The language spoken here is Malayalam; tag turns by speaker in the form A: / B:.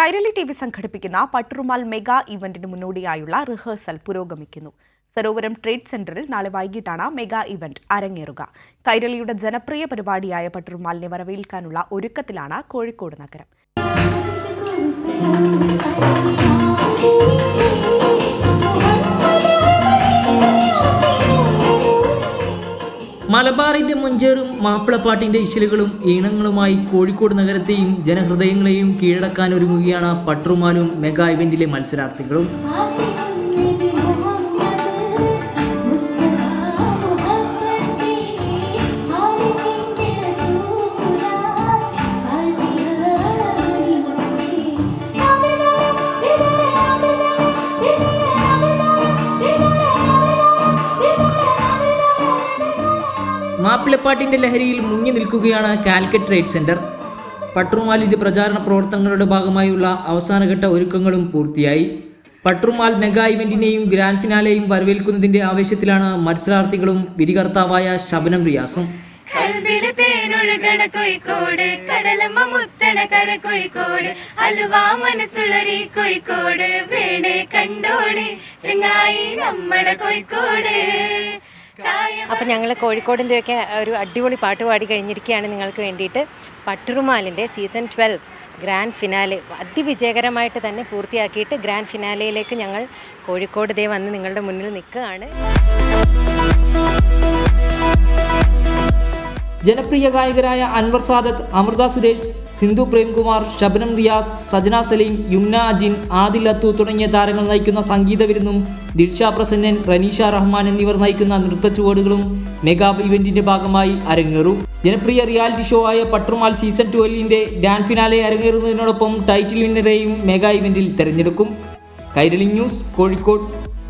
A: കൈരളി ടി.വി സംഘടിപ്പിക്കുന്ന പട്ടുറുമാൽ മെഗാ ഇവന്റിന് മുന്നോടിയായുള്ള റിഹേഴ്സൽ പുരോഗമിക്കുന്നു. സരോവരം ട്രേഡ് സെന്ററിൽ നാളെ വൈകിട്ടാണ് മെഗാ ഇവന്റ് അരങ്ങേറുക. കൈരളിയുടെ ജനപ്രിയ പരിപാടിയായ പട്ടുറുമാലിനെ വരവേൽക്കാനുള്ള ഒരുക്കത്തിലാണ് കോഴിക്കോട് നഗരം.
B: മലബാറിന്റെ മൊഞ്ചേറും മാപ്പിളപ്പാട്ടിന്റെ ഇശലുകളും ഈണങ്ങളുമായി കോഴിക്കോട് നഗരത്തെയും ജനഹൃദയങ്ങളെയും കീഴടക്കാൻ ഒരുങ്ങുകയാണ് പട്ടുറുമാലും മെഗാ ഇവന്റിലെ മത്സരാർത്ഥികളും. മാപ്പിളപ്പാട്ടിന്റെ ലഹരിയിൽ മുങ്ങി നിൽക്കുകയാണ് കാലിക്കറ്റ് ട്രേഡ് സെന്റർ. പട്ടുറുമാലിന്റെ പ്രചാരണ പ്രവർത്തനങ്ങളുടെ ഭാഗമായുള്ള അവസാനഘട്ട ഒരുക്കങ്ങളും പൂർത്തിയായി. പട്ടുറുമാൽ മെഗാ ഇവന്റിനെയും ഗ്രാൻഡ് ഫിനാലെയും വരവേൽക്കുന്നതിന്റെ ആവേശത്തിലാണ് മത്സരാർത്ഥികളും വിധികർത്താവായ ശബനം റിയാസും.
C: കോഴിക്കോട് കടലമ്മ മുത്തണ കര കോഴിക്കോട് അലുവാ മനസ്സുള്ളൊരു കോഴിക്കോട് വേണേ കണ്ടോളി ചങ്ങായി നമ്മളെ കോഴിക്കോട്.
D: അപ്പം ഞങ്ങൾ കോഴിക്കോടിൻ്റെയൊക്കെ ഒരു അടിപൊളി പാട്ട് പാടി കഴിഞ്ഞിരിക്കുകയാണ് നിങ്ങൾക്ക് വേണ്ടിയിട്ട്. പട്ടുറുമാലിൻ്റെ സീസൺ 12 ഗ്രാൻഡ് ഫിനാലെ അതിവിജയകരമായിട്ട് തന്നെ പൂർത്തിയാക്കിയിട്ട് ഗ്രാൻഡ് ഫിനാലയിലേക്ക് ഞങ്ങൾ കോഴിക്കോട് ദേ വന്ന് നിങ്ങളുടെ മുന്നിൽ നിൽക്കുകയാണ്.
B: ജനപ്രിയ ഗായകരായ അൻവർ സാദത്ത്, അമൃത സുരേഷ്, സിന്ധു പ്രേംകുമാർ, ശബനം റിയാസ്, സജന സലീം, യുംന അജിൻ, ആദിൽ അത്തു തുടങ്ങിയ താരങ്ങൾ നയിക്കുന്ന സംഗീത വിരുന്നും ദിൽഷ പ്രസന്നൻ, റനീഷ റഹ്മാൻ എന്നിവർ നയിക്കുന്ന നൃത്ത ചുവടുകളും മെഗാ ഇവന്റിന്റെ ഭാഗമായി അരങ്ങേറും. ജനപ്രിയ റിയാലിറ്റി ഷോ ആയ പട്ടുറുമാൽ സീസൺ 12 ഗ്രാൻഡ് ഫിനാലെ അരങ്ങേറുന്നതിനോടൊപ്പം ടൈറ്റിൽ വിന്നറെയും മെഗാ ഇവന്റിൽ തെരഞ്ഞെടുക്കും. കൈരളി ന്യൂസ്, കോഴിക്കോട്.